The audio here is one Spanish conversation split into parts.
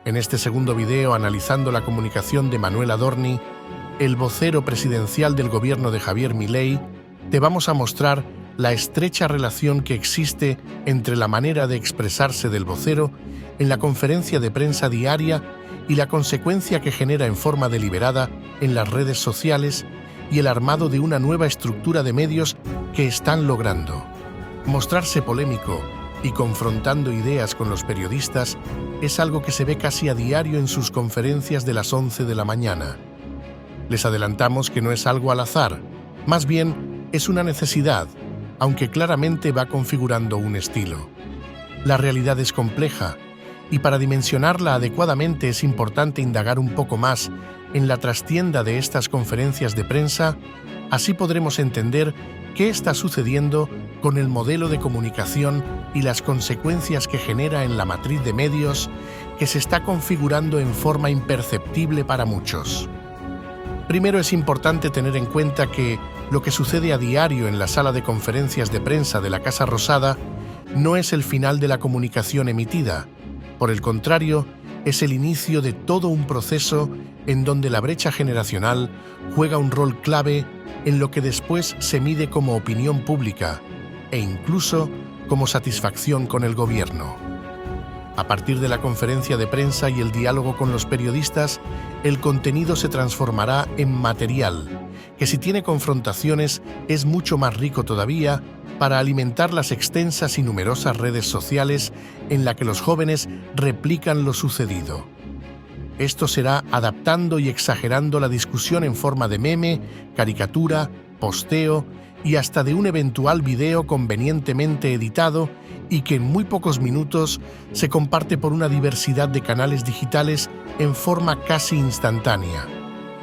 En este segundo video, analizando la comunicación de Manuel Adorni, el vocero presidencial del gobierno de Javier Milei, te vamos a mostrar la estrecha relación que existe entre la manera de expresarse del vocero en la conferencia de prensa diaria y la consecuencia que genera en forma deliberada en las redes sociales y el armado de una nueva estructura de medios que están logrando. Mostrarse polémico y confrontando ideas con los periodistas es algo que se ve casi a diario en sus conferencias de las 11 de la mañana. Les adelantamos que no es algo al azar, más bien es una necesidad, aunque claramente va configurando un estilo. La realidad es compleja, y para dimensionarla adecuadamente es importante indagar un poco más en la trastienda de estas conferencias de prensa, así podremos entender qué está sucediendo con el modelo de comunicación y las consecuencias que genera en la matriz de medios que se está configurando en forma imperceptible para muchos. Primero es importante tener en cuenta que lo que sucede a diario en la sala de conferencias de prensa de la Casa Rosada no es el final de la comunicación emitida. Por el contrario, es el inicio de todo un proceso en donde la brecha generacional juega un rol clave en lo que después se mide como opinión pública e incluso como satisfacción con el gobierno. A partir de la conferencia de prensa y el diálogo con los periodistas, el contenido se transformará en material, que si tiene confrontaciones es mucho más rico todavía para alimentar las extensas y numerosas redes sociales en las que los jóvenes replican lo sucedido. Esto será adaptando y exagerando la discusión en forma de meme, caricatura, posteo y hasta de un eventual video convenientemente editado y que en muy pocos minutos se comparte por una diversidad de canales digitales en forma casi instantánea.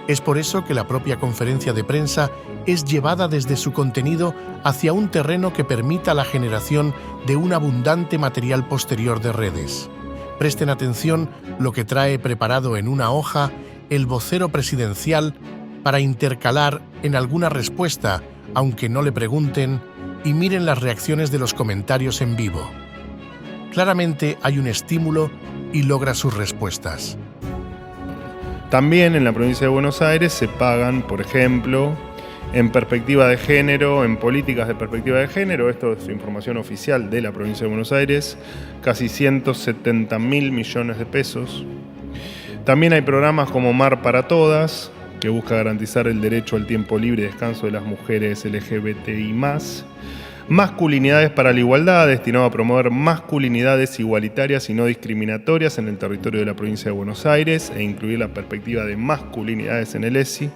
Es por eso que la propia conferencia de prensa es llevada desde su contenido hacia un terreno que permita la generación de un abundante material posterior de redes. Presten atención lo que trae preparado en una hoja el vocero presidencial para intercalar en alguna respuesta, aunque no le pregunten, y miren las reacciones de los comentarios en vivo. Claramente hay un estímulo y logra sus respuestas. También en la provincia de Buenos Aires se pagan, por ejemplo, en perspectiva de género, en políticas de perspectiva de género, esto es información oficial de la provincia de Buenos Aires, casi 170.000 millones de pesos. También hay programas como Mar para Todas, que busca garantizar el derecho al tiempo libre y descanso de las mujeres LGBTI+. Masculinidades para la Igualdad, destinado a promover masculinidades igualitarias y no discriminatorias en el territorio de la provincia de Buenos Aires e incluir la perspectiva de masculinidades en el ESI.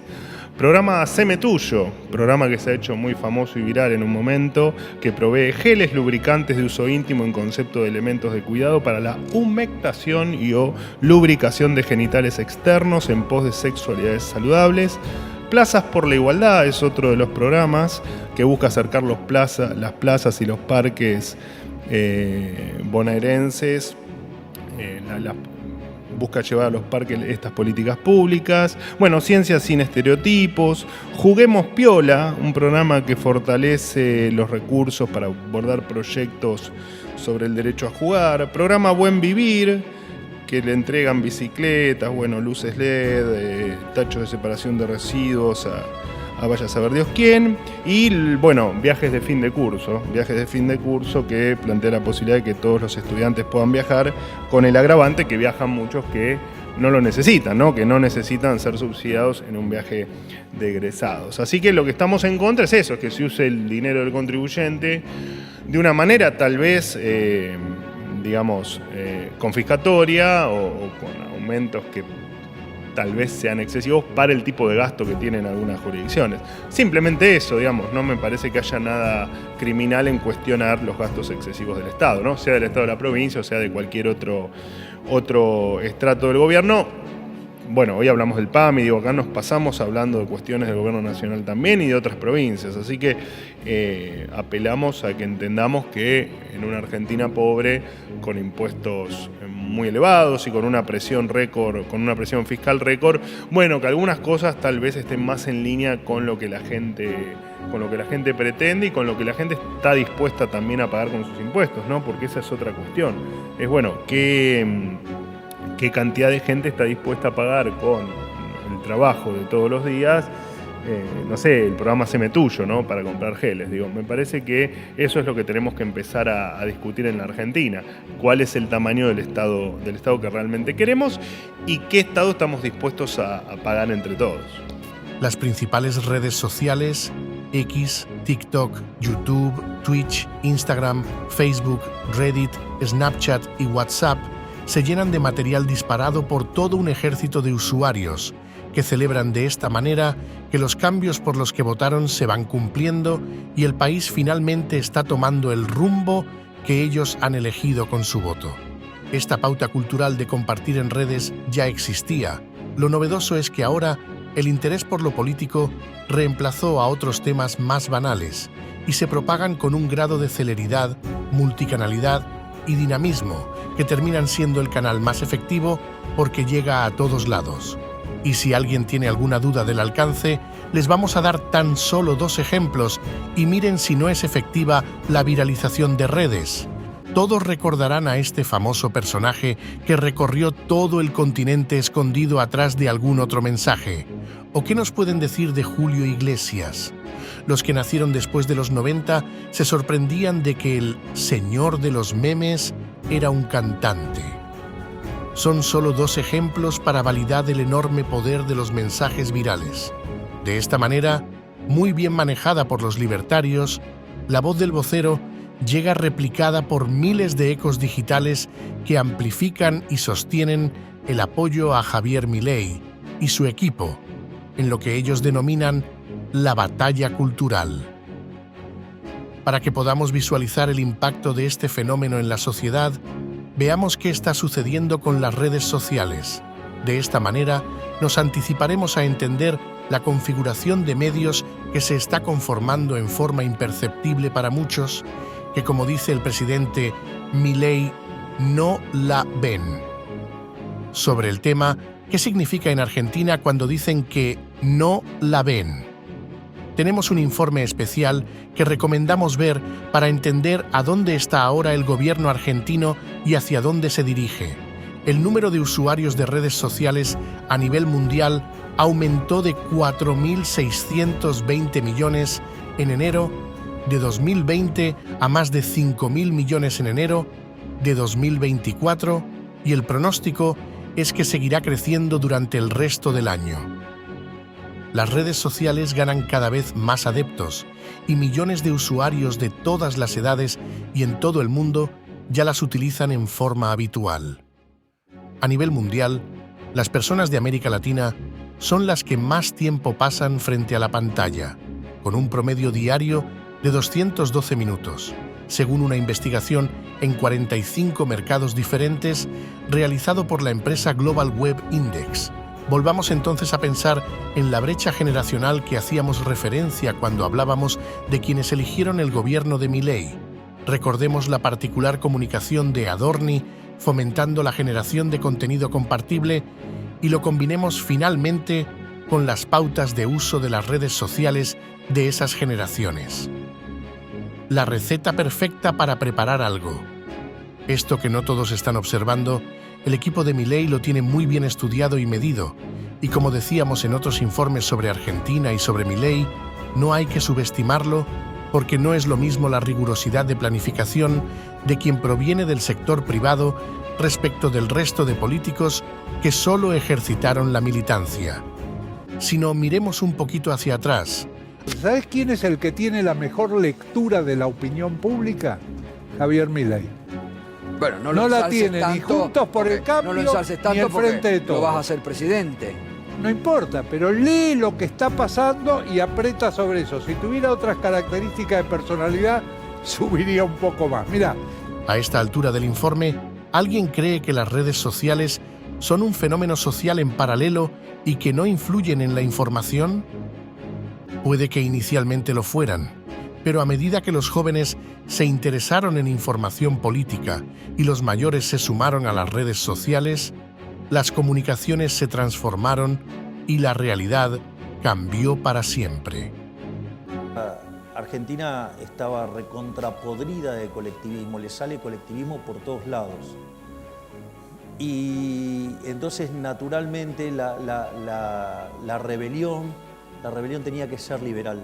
Programa Haceme Tuyo, programa que se ha hecho muy famoso y viral en un momento, que provee geles lubricantes de uso íntimo en concepto de elementos de cuidado para la humectación y o lubricación de genitales externos en pos de sexualidades saludables. Plazas por la Igualdad es otro de los programas que busca acercar las plazas y los parques bonaerenses, busca llevar a los parques estas políticas públicas. Bueno, Ciencia sin estereotipos. Juguemos Piola, un programa que fortalece los recursos para abordar proyectos sobre el derecho a jugar. Programa Buen Vivir, que le entregan bicicletas, luces LED, tachos de separación de residuos a vaya a saber Dios quién. Y viajes de fin de curso que plantea la posibilidad de que todos los estudiantes puedan viajar, con el agravante que viajan muchos que no lo necesitan, ¿no? Que no necesitan ser subsidiados en un viaje de egresados. Así que lo que estamos en contra es eso, que se use el dinero del contribuyente de una manera tal vez confiscatoria o con aumentos que tal vez sean excesivos para el tipo de gasto que tienen algunas jurisdicciones. Simplemente eso, no me parece que haya nada criminal en cuestionar los gastos excesivos del Estado, ¿no? Sea del Estado de la provincia o sea de cualquier otro estrato del gobierno. Hoy hablamos del PAMI, acá nos pasamos hablando de cuestiones del gobierno nacional también y de otras provincias, así que apelamos a que entendamos que en una Argentina pobre, con impuestos muy elevados y con una presión fiscal récord, que algunas cosas tal vez estén más en línea con lo que la gente pretende y con lo que la gente está dispuesta también a pagar con sus impuestos, ¿no? Porque esa es otra cuestión. Es qué qué cantidad de gente está dispuesta a pagar con el trabajo de todos los días, no sé, el programa Haceme Tuyo, ¿no? Para comprar geles. Digo, me parece que eso es lo que tenemos que empezar a discutir en la Argentina. ¿Cuál es el tamaño del Estado que realmente queremos y qué Estado estamos dispuestos a pagar entre todos? Las principales redes sociales, X, TikTok, YouTube, Twitch, Instagram, Facebook, Reddit, Snapchat y WhatsApp, se llenan de material disparado por todo un ejército de usuarios que celebran de esta manera que los cambios por los que votaron se van cumpliendo y el país finalmente está tomando el rumbo que ellos han elegido con su voto. Esta pauta cultural de compartir en redes ya existía. Lo novedoso es que ahora el interés por lo político reemplazó a otros temas más banales y se propagan con un grado de celeridad, multicanalidad y dinamismo que terminan siendo el canal más efectivo porque llega a todos lados. Y si alguien tiene alguna duda del alcance, les vamos a dar tan solo 2 ejemplos y miren si no es efectiva la viralización de redes. Todos recordarán a este famoso personaje que recorrió todo el continente escondido atrás de algún otro mensaje. ¿O qué nos pueden decir de Julio Iglesias? Los que nacieron después de los 90 se sorprendían de que el señor de los memes era un cantante. Son solo 2 ejemplos para validar el enorme poder de los mensajes virales. De esta manera, muy bien manejada por los libertarios, la voz del vocero llega replicada por miles de ecos digitales que amplifican y sostienen el apoyo a Javier Milei y su equipo, en lo que ellos denominan la batalla cultural. Para que podamos visualizar el impacto de este fenómeno en la sociedad, veamos qué está sucediendo con las redes sociales. De esta manera, nos anticiparemos a entender la configuración de medios que se está conformando en forma imperceptible para muchos, que, como dice el presidente Milei, no la ven. Sobre el tema, ¿qué significa en Argentina cuando dicen que no la ven? Tenemos un informe especial que recomendamos ver para entender a dónde está ahora el gobierno argentino y hacia dónde se dirige. El número de usuarios de redes sociales a nivel mundial aumentó de 4.620 millones en enero de 2020 a más de 5.000 millones en enero de 2024 y el pronóstico es que seguirá creciendo durante el resto del año. Las redes sociales ganan cada vez más adeptos y millones de usuarios de todas las edades y en todo el mundo ya las utilizan en forma habitual. A nivel mundial, las personas de América Latina son las que más tiempo pasan frente a la pantalla, con un promedio diario de 212 minutos, según una investigación en 45 mercados diferentes realizado por la empresa Global Web Index. Volvamos entonces a pensar en la brecha generacional que hacíamos referencia cuando hablábamos de quienes eligieron el gobierno de Milei. Recordemos la particular comunicación de Adorni fomentando la generación de contenido compartible y lo combinemos finalmente con las pautas de uso de las redes sociales de esas generaciones. La receta perfecta para preparar algo. Esto que no todos están observando, el equipo de Milei lo tiene muy bien estudiado y medido, y como decíamos en otros informes sobre Argentina y sobre Milei, no hay que subestimarlo porque no es lo mismo la rigurosidad de planificación de quien proviene del sector privado respecto del resto de políticos que solo ejercitaron la militancia. Sino miremos un poquito hacia atrás. ¿Sabes quién es el que tiene la mejor lectura de la opinión pública? Javier Milei. Bueno, no la tiene tanto, ni Juntos por el Cambio no lo ensalces tanto ni el Frente de lo Todos. vas a ser presidente. No importa, pero lee lo que está pasando y aprieta sobre eso. Si tuviera otras características de personalidad, subiría un poco más. Mirá. A esta altura del informe, ¿alguien cree que las redes sociales son un fenómeno social en paralelo y que no influyen en la información? Puede que inicialmente lo fueran, pero a medida que los jóvenes se interesaron en información política y los mayores se sumaron a las redes sociales, las comunicaciones se transformaron y la realidad cambió para siempre. Argentina estaba recontrapodrida de colectivismo, le sale colectivismo por todos lados. Y entonces, naturalmente, la rebelión tenía que ser liberal.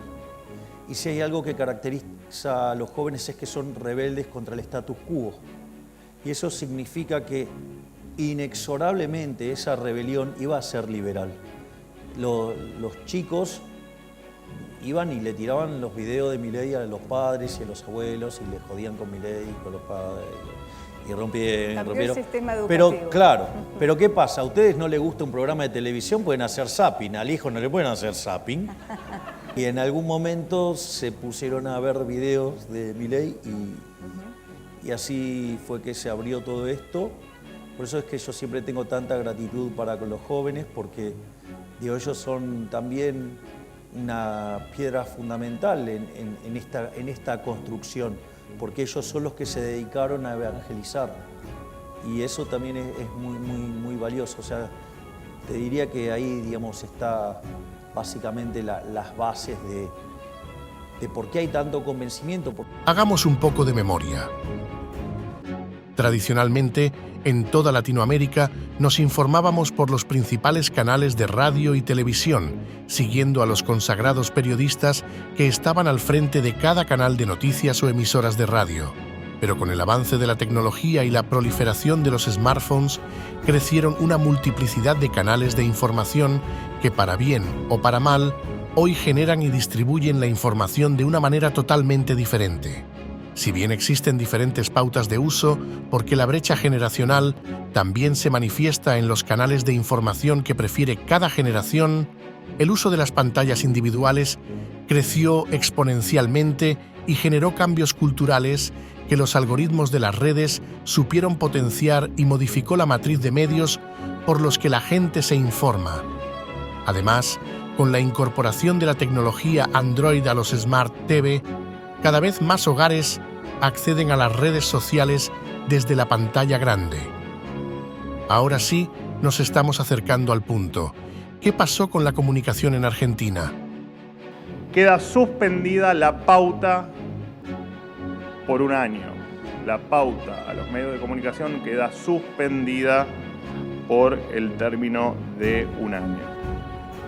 Y si hay algo que caracteriza a los jóvenes es que son rebeldes contra el status quo. Y eso significa que inexorablemente esa rebelión iba a ser liberal. Los chicos iban y le tiraban los videos de Milei a los padres y a los abuelos y le jodían con Milei y con los padres y rompieron. El sistema educativo. Pero claro, pero ¿qué pasa? ¿A ustedes no les gusta un programa de televisión? Pueden hacer zapping, al hijo no le pueden hacer zapping. Y en algún momento se pusieron a ver videos de Milei y así fue que se abrió todo esto. Por eso es que yo siempre tengo tanta gratitud para con los jóvenes, porque digo, ellos son también una piedra fundamental en esta construcción, porque ellos son los que se dedicaron a evangelizar. Y eso también es muy valioso. O sea, te diría que ahí, digamos, está básicamente las bases de por qué hay tanto convencimiento. Hagamos un poco de memoria. Tradicionalmente, en toda Latinoamérica, nos informábamos por los principales canales de radio y televisión, siguiendo a los consagrados periodistas que estaban al frente de cada canal de noticias o emisoras de radio. Pero con el avance de la tecnología y la proliferación de los smartphones, crecieron una multiplicidad de canales de información que, para bien o para mal, hoy generan y distribuyen la información de una manera totalmente diferente. Si bien existen diferentes pautas de uso, porque la brecha generacional también se manifiesta en los canales de información que prefiere cada generación, el uso de las pantallas individuales creció exponencialmente y generó cambios culturales que los algoritmos de las redes supieron potenciar y modificó la matriz de medios por los que la gente se informa. Además, con la incorporación de la tecnología Android a los Smart TV, cada vez más hogares acceden a las redes sociales desde la pantalla grande. Ahora sí, nos estamos acercando al punto. ¿Qué pasó con la comunicación en Argentina? Queda suspendida la pauta por un año. La pauta a los medios de comunicación queda suspendida por el término de un año.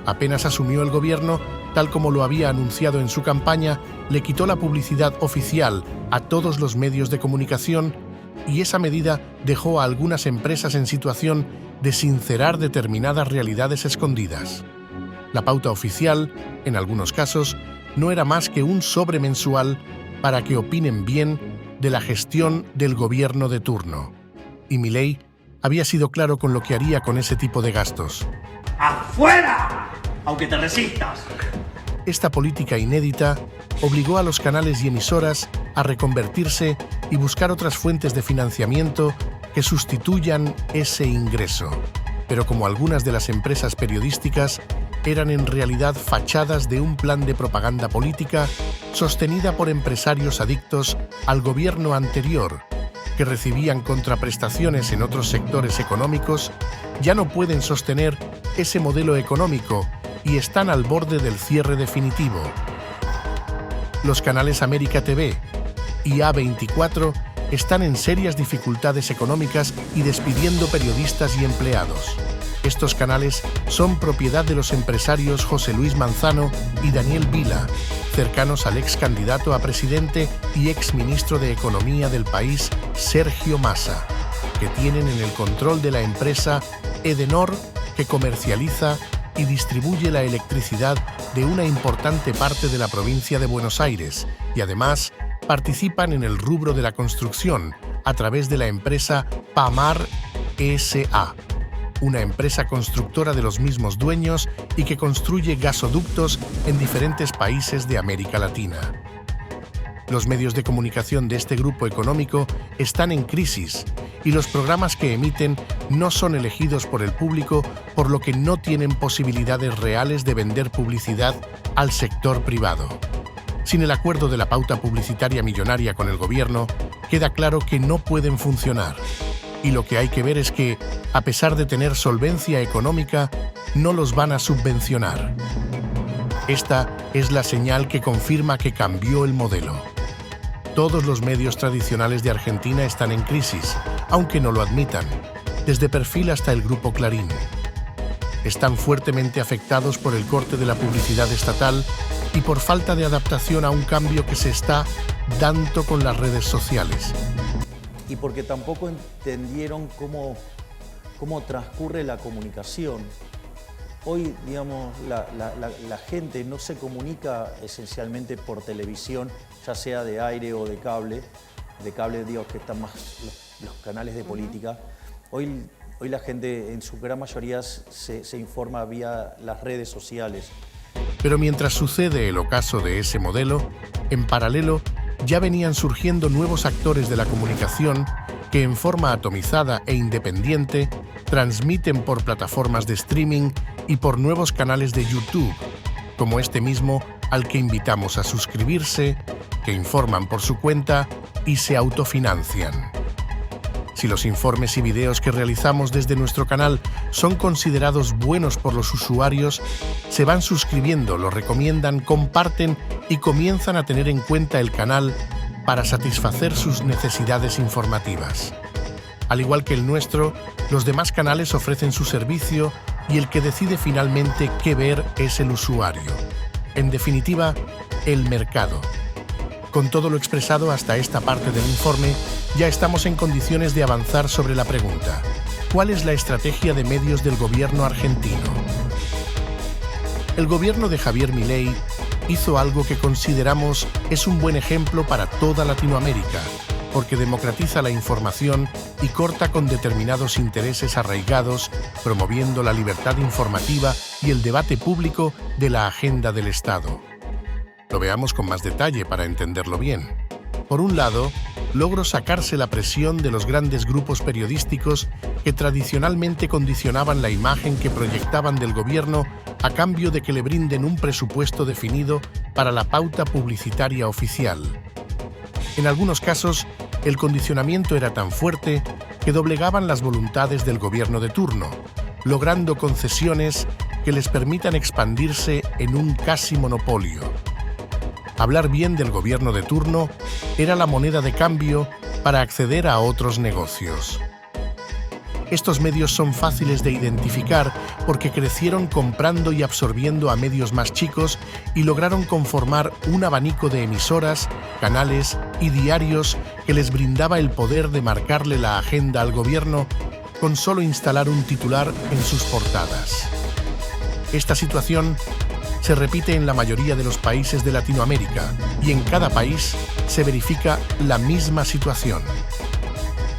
Apenas asumió el gobierno, tal como lo había anunciado en su campaña, le quitó la publicidad oficial a todos los medios de comunicación y esa medida dejó a algunas empresas en situación de sincerar determinadas realidades escondidas. La pauta oficial, en algunos casos, no era más que un sobre mensual para que opinen bien de la gestión del gobierno de turno. Y Milei había sido claro con lo que haría con ese tipo de gastos. ¡Afuera! Aunque te resistas. Esta política inédita obligó a los canales y emisoras a reconvertirse y buscar otras fuentes de financiamiento que sustituyan ese ingreso. Pero como algunas de las empresas periodísticas eran en realidad fachadas de un plan de propaganda política sostenida por empresarios adictos al gobierno anterior, que recibían contraprestaciones en otros sectores económicos, ya no pueden sostener ese modelo económico y están al borde del cierre definitivo. Los canales América TV y A24 están en serias dificultades económicas y despidiendo periodistas y empleados. Estos canales son propiedad de los empresarios José Luis Manzano y Daniel Vila, cercanos al ex candidato a presidente y ex ministro de Economía del país, Sergio Massa, que tienen en el control de la empresa Edenor, que comercializa y distribuye la electricidad de una importante parte de la provincia de Buenos Aires y además participan en el rubro de la construcción a través de la empresa Pamar S.A., una empresa constructora de los mismos dueños y que construye gasoductos en diferentes países de América Latina. Los medios de comunicación de este grupo económico están en crisis y los programas que emiten no son elegidos por el público, por lo que no tienen posibilidades reales de vender publicidad al sector privado. Sin el acuerdo de la pauta publicitaria millonaria con el gobierno, queda claro que no pueden funcionar. Y lo que hay que ver es que, a pesar de tener solvencia económica, no los van a subvencionar. Esta es la señal que confirma que cambió el modelo. Todos los medios tradicionales de Argentina están en crisis, aunque no lo admitan. desde Perfil hasta el Grupo Clarín. Están fuertemente afectados por el corte de la publicidad estatal y por falta de adaptación a un cambio que se está dando con las redes sociales. Y porque tampoco entendieron cómo transcurre la comunicación. Hoy, digamos, la gente no se comunica esencialmente por televisión, ya sea de aire o de cable, digo, que están más los canales de política. Hoy la gente, en su gran mayoría, se informa vía las redes sociales. Pero mientras sucede el ocaso de ese modelo, en paralelo ya venían surgiendo nuevos actores de la comunicación que en forma atomizada e independiente transmiten por plataformas de streaming y por nuevos canales de YouTube, como este mismo al que invitamos a suscribirse, que informan por su cuenta y se autofinancian. Si los informes y videos que realizamos desde nuestro canal son considerados buenos por los usuarios, se van suscribiendo, lo recomiendan, comparten y comienzan a tener en cuenta el canal para satisfacer sus necesidades informativas. Al igual que el nuestro, los demás canales ofrecen su servicio y el que decide finalmente qué ver es el usuario. En definitiva, el mercado. Con todo lo expresado hasta esta parte del informe, ya estamos en condiciones de avanzar sobre la pregunta: ¿cuál es la estrategia de medios del gobierno argentino? El gobierno de Javier Milei hizo algo que consideramos es un buen ejemplo para toda Latinoamérica, porque democratiza la información y corta con determinados intereses arraigados, promoviendo la libertad informativa y el debate público de la agenda del Estado. Lo veamos con más detalle para entenderlo bien. Por un lado, logró sacarse la presión de los grandes grupos periodísticos que tradicionalmente condicionaban la imagen que proyectaban del gobierno a cambio de que le brinden un presupuesto definido para la pauta publicitaria oficial. En algunos casos, el condicionamiento era tan fuerte que doblegaban las voluntades del gobierno de turno, logrando concesiones que les permitan expandirse en un casi monopolio. Hablar bien del gobierno de turno era la moneda de cambio para acceder a otros negocios. Estos medios son fáciles de identificar porque crecieron comprando y absorbiendo a medios más chicos y lograron conformar un abanico de emisoras, canales y diarios que les brindaba el poder de marcarle la agenda al gobierno con solo instalar un titular en sus portadas. Esta situación se repite en la mayoría de los países de Latinoamérica y en cada país se verifica la misma situación.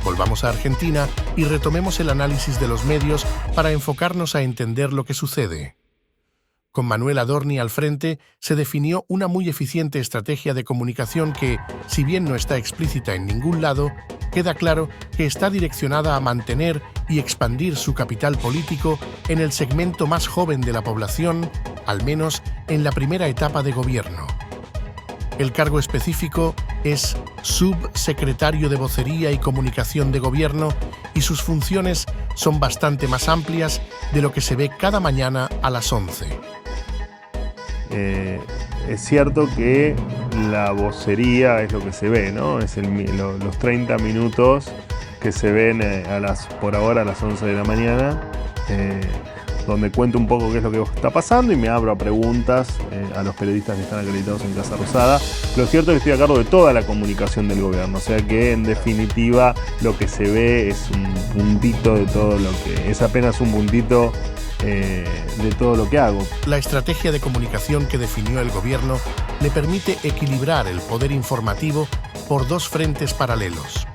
Volvamos a Argentina y retomemos el análisis de los medios para enfocarnos a entender lo que sucede. Con Manuel Adorni al frente, se definió una muy eficiente estrategia de comunicación que, si bien no está explícita en ningún lado, queda claro que está direccionada a mantener y expandir su capital político en el segmento más joven de la población, al menos en la primera etapa de gobierno. El cargo específico es Subsecretario de Vocería y Comunicación de Gobierno y sus funciones son bastante más amplias de lo que se ve cada mañana a las 11. Es cierto que la vocería es lo que se ve, ¿no? Es los 30 minutos que se ven por ahora a las 11 de la mañana, donde cuento un poco qué es lo que está pasando y me abro a preguntas a los periodistas que están acreditados en Casa Rosada. Lo cierto es que estoy a cargo de toda la comunicación del gobierno, o sea que en definitiva lo que se ve es un puntito de todo lo que... es apenas un puntito de todo lo que hago. La estrategia de comunicación que definió el gobierno le permite equilibrar el poder informativo por dos frentes paralelos.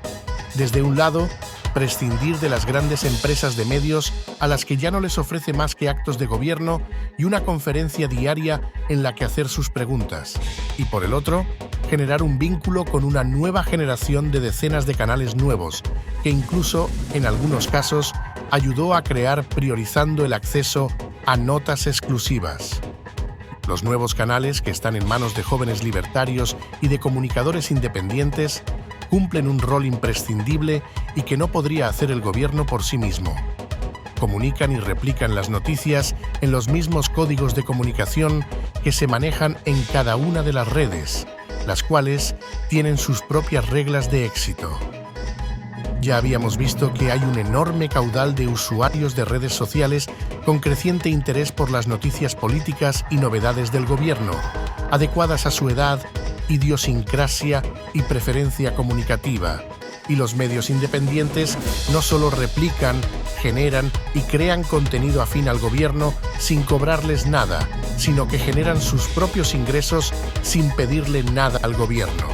Desde un lado, prescindir de las grandes empresas de medios a las que ya no les ofrece más que actos de gobierno y una conferencia diaria en la que hacer sus preguntas. Y por el otro, generar un vínculo con una nueva generación de decenas de canales nuevos, que incluso, en algunos casos, ayudó a crear priorizando el acceso a notas exclusivas. Los nuevos canales, que están en manos de jóvenes libertarios y de comunicadores independientes, cumplen un rol imprescindible y que no podría hacer el gobierno por sí mismo. Comunican y replican las noticias en los mismos códigos de comunicación que se manejan en cada una de las redes, las cuales tienen sus propias reglas de éxito. Ya habíamos visto que hay un enorme caudal de usuarios de redes sociales con creciente interés por las noticias políticas y novedades del gobierno, adecuadas a su edad, idiosincrasia y preferencia comunicativa. Y los medios independientes no solo replican, generan y crean contenido afín al gobierno sin cobrarles nada, sino que generan sus propios ingresos sin pedirle nada al gobierno.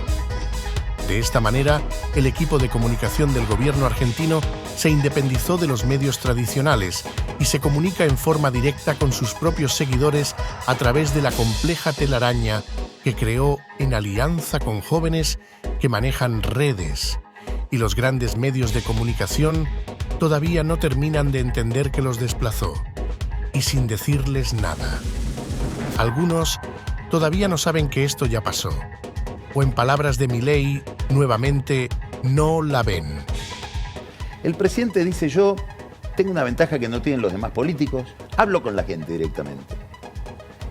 De esta manera, el equipo de comunicación del gobierno argentino se independizó de los medios tradicionales y se comunica en forma directa con sus propios seguidores a través de la compleja telaraña que creó en alianza con jóvenes que manejan redes. Y los grandes medios de comunicación todavía no terminan de entender que los desplazó, y sin decirles nada. Algunos todavía no saben que esto ya pasó, o en palabras de Milei, nuevamente, no la ven. El presidente dice: yo tengo una ventaja que no tienen los demás políticos, hablo con la gente directamente.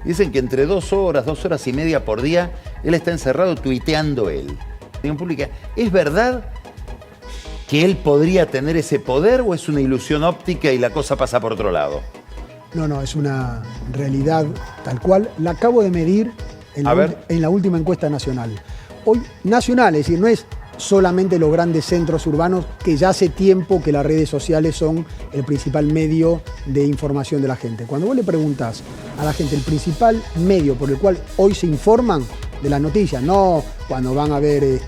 Dicen que entre 2 horas y media por día, él está encerrado tuiteando él. Opinión pública, ¿es verdad que él podría tener ese poder o es una ilusión óptica y la cosa pasa por otro lado? No, es una realidad tal cual. La acabo de medir en la última encuesta nacional. Hoy, nacional, es decir, no es solamente los grandes centros urbanos, que ya hace tiempo que las redes sociales son el principal medio de información de la gente. Cuando vos le preguntás a la gente el principal medio por el cual hoy se informan de las noticias, no cuando van a ver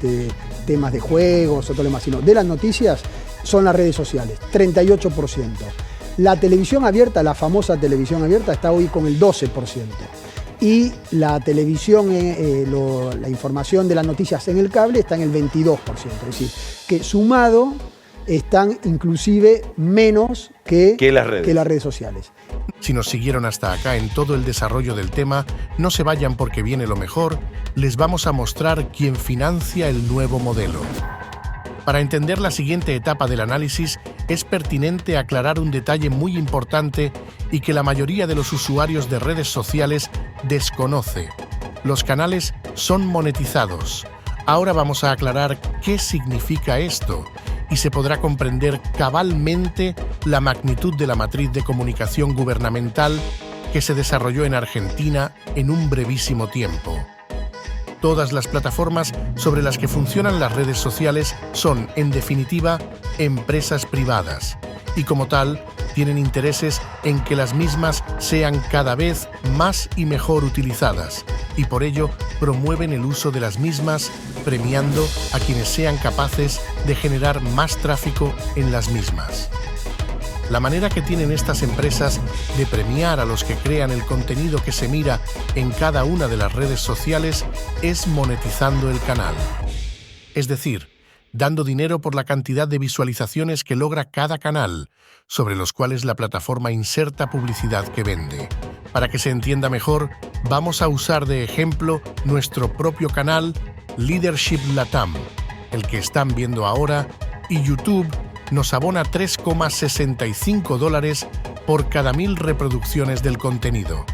temas de juegos o todo lo demás, sino de las noticias, son las redes sociales, 38%. La televisión abierta, la famosa televisión abierta, está hoy con el 12%. Y la televisión, la información de las noticias en el cable está en el 22%. Es decir, que sumado están inclusive menos que las redes sociales. Si nos siguieron hasta acá en todo el desarrollo del tema, no se vayan porque viene lo mejor. Les vamos a mostrar quién financia el nuevo modelo. Para entender la siguiente etapa del análisis, es pertinente aclarar un detalle muy importante y que la mayoría de los usuarios de redes sociales desconoce. Los canales son monetizados. Ahora vamos a aclarar qué significa esto y se podrá comprender cabalmente la magnitud de la matriz de comunicación gubernamental que se desarrolló en Argentina en un brevísimo tiempo. Todas las plataformas sobre las que funcionan las redes sociales son, en definitiva, empresas privadas y, como tal, tienen intereses en que las mismas sean cada vez más y mejor utilizadas y por ello promueven el uso de las mismas, premiando a quienes sean capaces de generar más tráfico en las mismas. La manera que tienen estas empresas de premiar a los que crean el contenido que se mira en cada una de las redes sociales es monetizando el canal. Es decir, dando dinero por la cantidad de visualizaciones que logra cada canal, sobre los cuales la plataforma inserta publicidad que vende. Para que se entienda mejor, vamos a usar de ejemplo nuestro propio canal Leadership Latam, el que están viendo ahora, y YouTube nos abona $3,65 por cada 1000 reproducciones del contenido.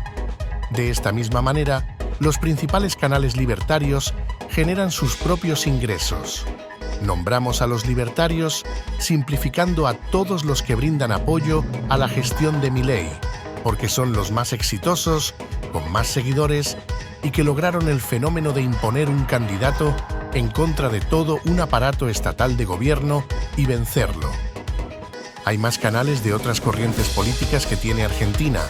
De esta misma manera, los principales canales libertarios generan sus propios ingresos. Nombramos a los libertarios simplificando a todos los que brindan apoyo a la gestión de Milei, porque son los más exitosos, con más seguidores y que lograron el fenómeno de imponer un candidato en contra de todo un aparato estatal de gobierno y vencerlo. Hay más canales de otras corrientes políticas que tiene Argentina,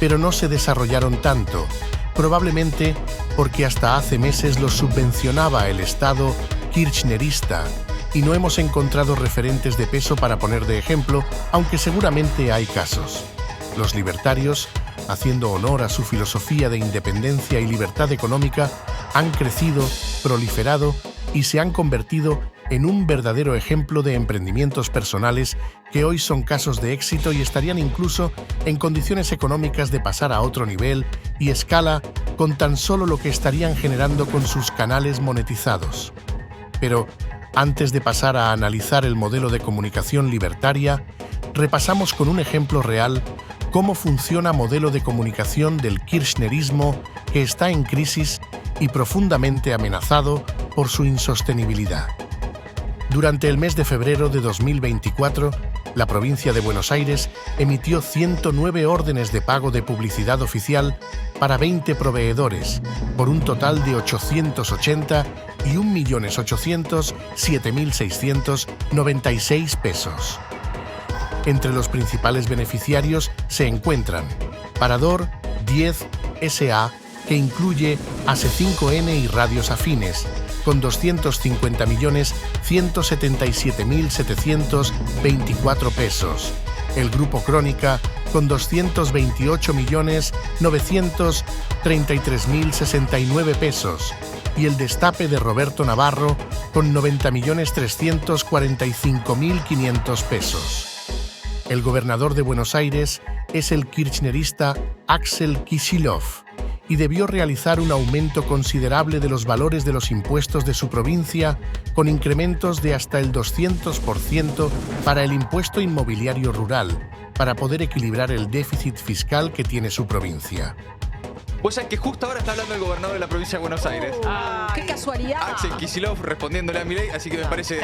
pero no se desarrollaron tanto, probablemente porque hasta hace meses los subvencionaba el Estado kirchnerista y no hemos encontrado referentes de peso para poner de ejemplo, aunque seguramente hay casos. Los libertarios, haciendo honor a su filosofía de independencia y libertad económica, han crecido, proliferado y se han convertido en un verdadero ejemplo de emprendimientos personales que hoy son casos de éxito y estarían incluso en condiciones económicas de pasar a otro nivel y escala con tan solo lo que estarían generando con sus canales monetizados. Pero antes de pasar a analizar el modelo de comunicación libertaria, repasamos con un ejemplo real cómo funciona modelo de comunicación del kirchnerismo que está en crisis y profundamente amenazado por su insostenibilidad. Durante el mes de febrero de 2024, la provincia de Buenos Aires emitió 109 órdenes de pago de publicidad oficial para 20 proveedores, por un total de 880 y 1.807.696 pesos. Entre los principales beneficiarios se encuentran Parador 10 S.A., que incluye AC5N y radios afines, con 250.177.724 pesos. El Grupo Crónica, con 228.933.069 pesos. Y el Destape de Roberto Navarro, con 90.345.500 pesos. El gobernador de Buenos Aires es el kirchnerista Axel Kicillof, y debió realizar un aumento considerable de los valores de los impuestos de su provincia, con incrementos de hasta el 200% para el impuesto inmobiliario rural, para poder equilibrar el déficit fiscal que tiene su provincia. Vos sabés que justo ahora está hablando el gobernador de la provincia de Buenos Aires. ¡Qué casualidad! Axel Kicillof respondiéndole a Milei, así que me parece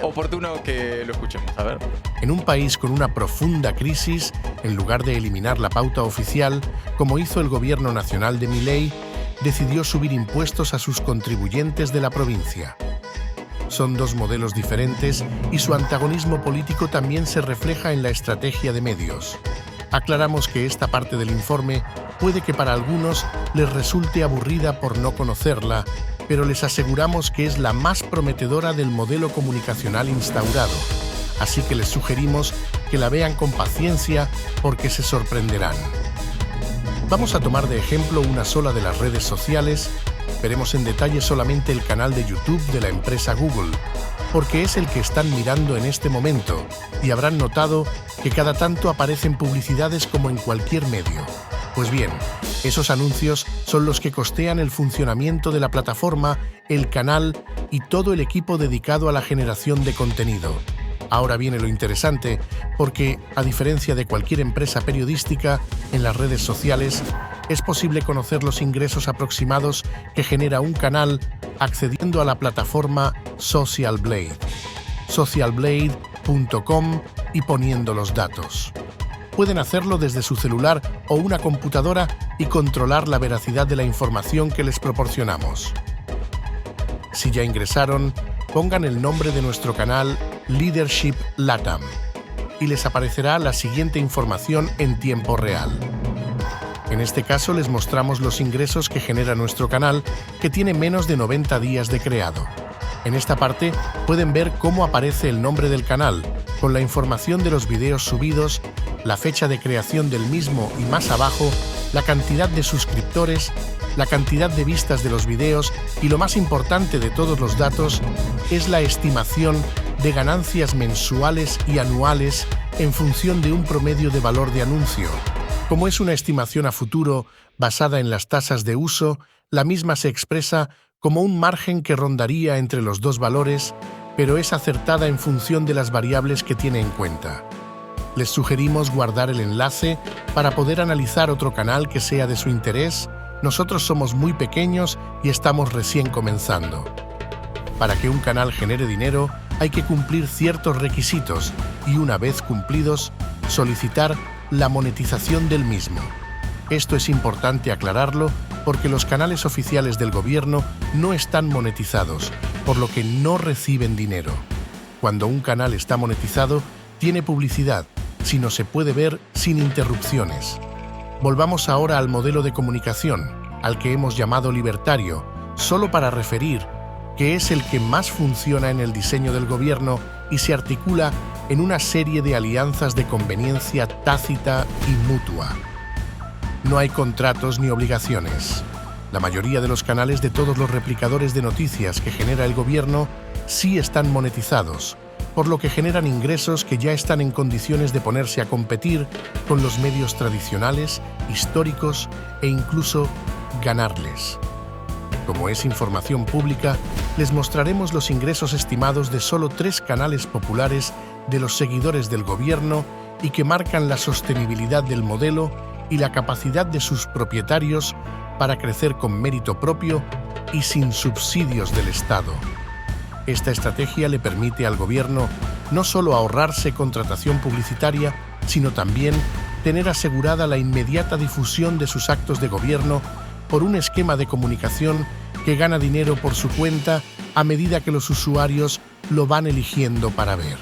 oportuno que lo escuchemos. A ver. En un país con una profunda crisis, en lugar de eliminar la pauta oficial, como hizo el gobierno nacional de Milei, decidió subir impuestos a sus contribuyentes de la provincia. Son dos modelos diferentes y su antagonismo político también se refleja en la estrategia de medios. Aclaramos que esta parte del informe puede que para algunos les resulte aburrida por no conocerla, pero les aseguramos que es la más prometedora del modelo comunicacional instaurado. Así que les sugerimos que la vean con paciencia porque se sorprenderán. Vamos a tomar de ejemplo una sola de las redes sociales. Veremos en detalle solamente el canal de YouTube de la empresa Google, porque es el que están mirando en este momento, y habrán notado que cada tanto aparecen publicidades como en cualquier medio. Pues bien, esos anuncios son los que costean el funcionamiento de la plataforma, el canal y todo el equipo dedicado a la generación de contenido. Ahora viene lo interesante, porque, a diferencia de cualquier empresa periodística, en las redes sociales es posible conocer los ingresos aproximados que genera un canal accediendo a la plataforma Social Blade, socialblade.com, y poniendo los datos. Pueden hacerlo desde su celular o una computadora y controlar la veracidad de la información que les proporcionamos. Si ya ingresaron, pongan el nombre de nuestro canal Leadership LATAM y les aparecerá la siguiente información en tiempo real. En este caso les mostramos los ingresos que genera nuestro canal, que tiene menos de 90 días de creado. En esta parte pueden ver cómo aparece el nombre del canal, con la información de los videos subidos, la fecha de creación del mismo y más abajo, la cantidad de suscriptores, la cantidad de vistas de los videos y lo más importante de todos los datos es la estimación de ganancias mensuales y anuales en función de un promedio de valor de anuncio. Como es una estimación a futuro basada en las tasas de uso, la misma se expresa como un margen que rondaría entre los dos valores, pero es acertada en función de las variables que tiene en cuenta. Les sugerimos guardar el enlace para poder analizar otro canal que sea de su interés. Nosotros somos muy pequeños y estamos recién comenzando. Para que un canal genere dinero, hay que cumplir ciertos requisitos y, una vez cumplidos, solicitar la monetización del mismo. Esto es importante aclararlo porque los canales oficiales del gobierno no están monetizados, por lo que no reciben dinero. Cuando un canal está monetizado, tiene publicidad, sino se puede ver sin interrupciones. Volvamos ahora al modelo de comunicación, al que hemos llamado libertario, solo para referir que es el que más funciona en el diseño del gobierno y se articula en una serie de alianzas de conveniencia tácita y mutua. No hay contratos ni obligaciones. La mayoría de los canales de todos los replicadores de noticias que genera el gobierno sí están monetizados, por lo que generan ingresos que ya están en condiciones de ponerse a competir con los medios tradicionales, históricos e incluso ganarles. Como es información pública, les mostraremos los ingresos estimados de solo 3 canales populares de los seguidores del gobierno y que marcan la sostenibilidad del modelo y la capacidad de sus propietarios para crecer con mérito propio y sin subsidios del Estado. Esta estrategia le permite al gobierno no solo ahorrarse contratación publicitaria, sino también tener asegurada la inmediata difusión de sus actos de gobierno por un esquema de comunicación que gana dinero por su cuenta a medida que los usuarios lo van eligiendo para ver.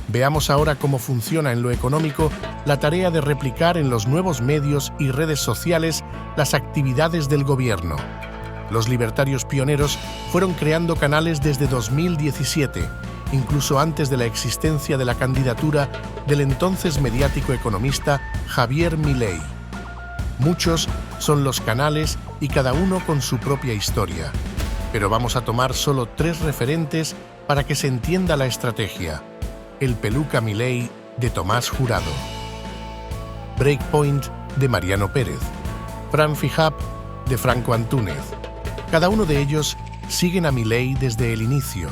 Veamos ahora cómo funciona en lo económico la tarea de replicar en los nuevos medios y redes sociales las actividades del gobierno. Los libertarios pioneros fueron creando canales desde 2017, incluso antes de la existencia de la candidatura del entonces mediático economista Javier Milei. Muchos son los canales y cada uno con su propia historia, pero vamos a tomar solo 3 referentes para que se entienda la estrategia. El Peluca Milei de Tomás Jurado, Breakpoint de Mariano Pérez, FranfiHub de Franco Antúnez. Cada uno de ellos siguen a Milei desde el inicio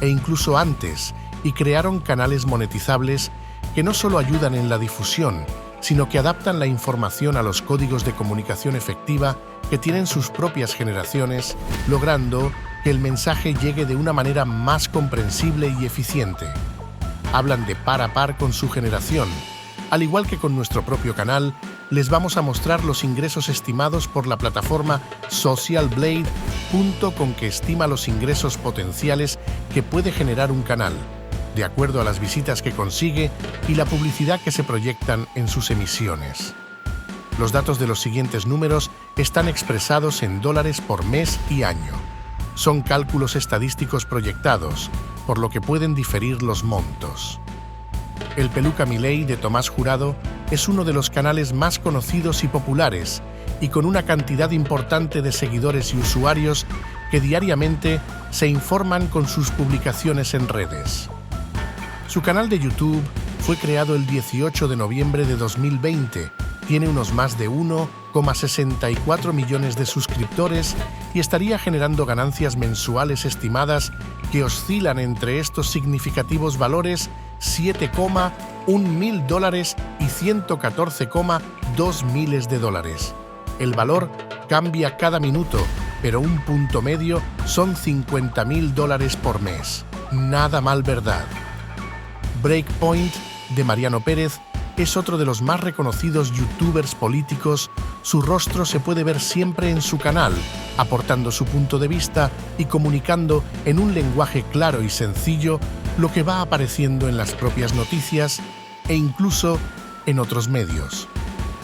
e incluso antes y crearon canales monetizables que no solo ayudan en la difusión, sino que adaptan la información a los códigos de comunicación efectiva que tienen sus propias generaciones, logrando que el mensaje llegue de una manera más comprensible y eficiente. Hablan de par a par con su generación. Al igual que con nuestro propio canal, les vamos a mostrar los ingresos estimados por la plataforma Socialblade, con que estima los ingresos potenciales que puede generar un canal, de acuerdo a las visitas que consigue y la publicidad que se proyectan en sus emisiones. Los datos de los siguientes números están expresados en dólares por mes y año. Son cálculos estadísticos proyectados, por lo que pueden diferir los montos. El Peluca Milei de Tomás Jurado es uno de los canales más conocidos y populares, y con una cantidad importante de seguidores y usuarios que diariamente se informan con sus publicaciones en redes. Su canal de YouTube fue creado el 18 de noviembre de 2020, tiene unos más de 1,64 millones de suscriptores y estaría generando ganancias mensuales estimadas que oscilan entre estos significativos valores $7,1 mil y $114,2 miles. El valor cambia cada minuto, pero un punto medio son $50.000 por mes. Nada mal, ¿verdad? Breakpoint de Mariano Pérez es otro de los más reconocidos youtubers políticos. Su rostro se puede ver siempre en su canal, aportando su punto de vista y comunicando en un lenguaje claro y sencillo lo que va apareciendo en las propias noticias e incluso en otros medios.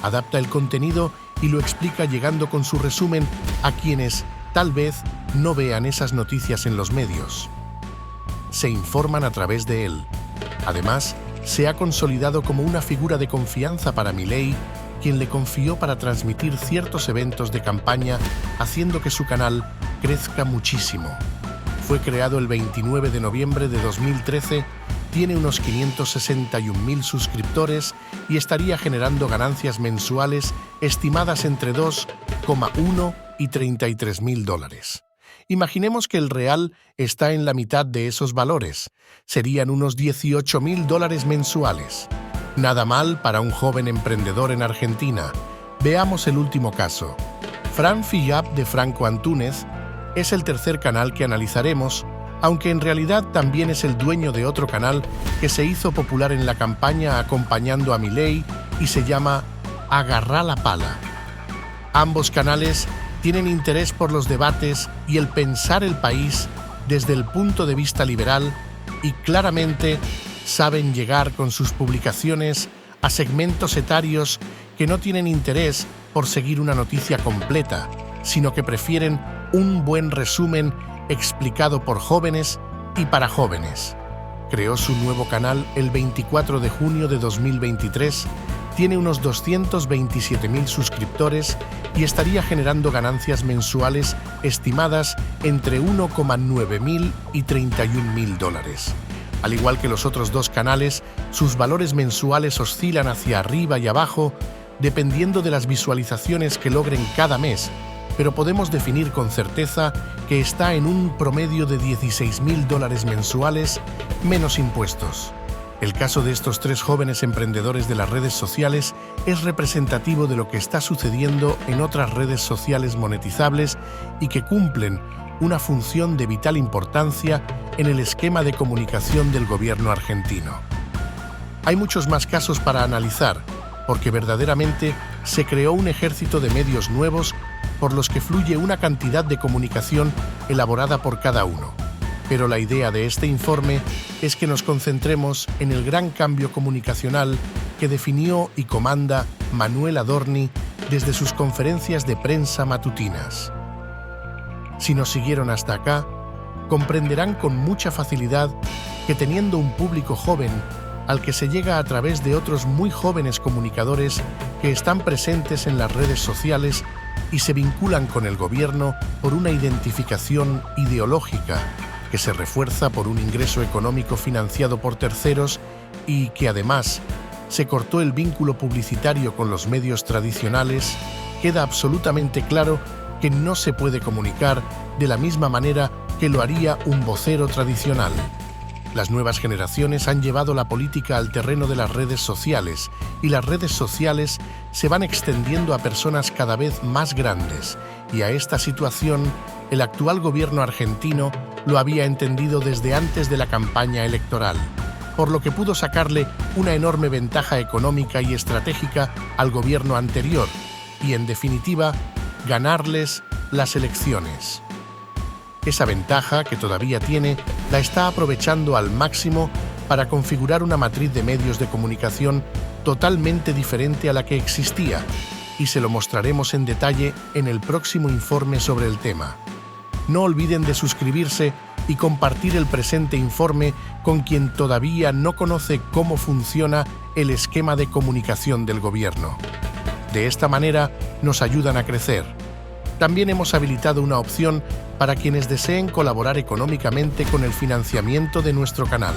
Adapta el contenido y lo explica llegando con su resumen a quienes tal vez no vean esas noticias en los medios. Se informan a través de él. Además, se ha consolidado como una figura de confianza para Milei, quien le confió para transmitir ciertos eventos de campaña, haciendo que su canal crezca muchísimo. Fue creado el 29 de noviembre de 2013, tiene unos 561.000 suscriptores y estaría generando ganancias mensuales estimadas entre $2,1 y $33.000. Imaginemos que el real está en la mitad de esos valores. Serían unos $18.000 mensuales. Nada mal para un joven emprendedor en Argentina. Veamos el último caso. FranfiHub de Franco Antúnez es el tercer canal que analizaremos, aunque en realidad también es el dueño de otro canal que se hizo popular en la campaña acompañando a Milei y se llama Agarrá la Pala. Ambos canales tienen interés por los debates y el pensar el país desde el punto de vista liberal y claramente saben llegar con sus publicaciones a segmentos etarios que no tienen interés por seguir una noticia completa, sino que prefieren un buen resumen explicado por jóvenes y para jóvenes. Creó su nuevo canal el 24 de junio de 2023, tiene unos 227.000 suscriptores y estaría generando ganancias mensuales estimadas entre $1,9 mil y $31.000. Al igual que los otros dos canales, sus valores mensuales oscilan hacia arriba y abajo dependiendo de las visualizaciones que logren cada mes, pero podemos definir con certeza que está en un promedio de $16.000 mensuales menos impuestos. El caso de estos tres jóvenes emprendedores de las redes sociales es representativo de lo que está sucediendo en otras redes sociales monetizables y que cumplen una función de vital importancia en el esquema de comunicación del gobierno argentino. Hay muchos más casos para analizar, porque verdaderamente se creó un ejército de medios nuevos por los que fluye una cantidad de comunicación elaborada por cada uno. Pero la idea de este informe es que nos concentremos en el gran cambio comunicacional que definió y comanda Manuel Adorni desde sus conferencias de prensa matutinas. Si nos siguieron hasta acá, comprenderán con mucha facilidad que teniendo un público joven al que se llega a través de otros muy jóvenes comunicadores que están presentes en las redes sociales y se vinculan con el gobierno por una identificación ideológica que se refuerza por un ingreso económico financiado por terceros y que además se cortó el vínculo publicitario con los medios tradicionales, queda absolutamente claro que no se puede comunicar de la misma manera que lo haría un vocero tradicional. Las nuevas generaciones han llevado la política al terreno de las redes sociales y las redes sociales se van extendiendo a personas cada vez más grandes y a esta situación el actual gobierno argentino lo había entendido desde antes de la campaña electoral, por lo que pudo sacarle una enorme ventaja económica y estratégica al gobierno anterior y, en definitiva, ganarles las elecciones. Esa ventaja, que todavía tiene, la está aprovechando al máximo para configurar una matriz de medios de comunicación totalmente diferente a la que existía, y se lo mostraremos en detalle en el próximo informe sobre el tema. No olviden de suscribirse y compartir el presente informe con quien todavía no conoce cómo funciona el esquema de comunicación del gobierno. De esta manera nos ayudan a crecer. También hemos habilitado una opción para quienes deseen colaborar económicamente con el financiamiento de nuestro canal.